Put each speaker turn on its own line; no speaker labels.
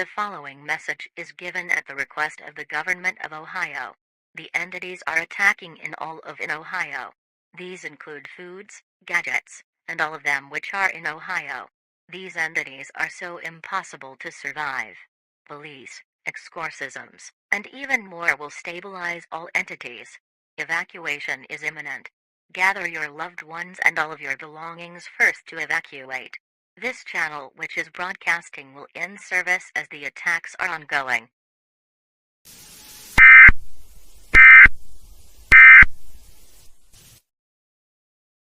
The following message is given at the request of the Government of Ohio. The entities are attacking in all of Ohio. These include foods, gadgets, and all of them which are in Ohio. These entities are so impossible to survive. Police, exorcisms, and even more will stabilize all entities. Evacuation is imminent. Gather your loved ones and all of your belongings first to evacuate. This channel which is broadcasting will end service as the attacks are ongoing.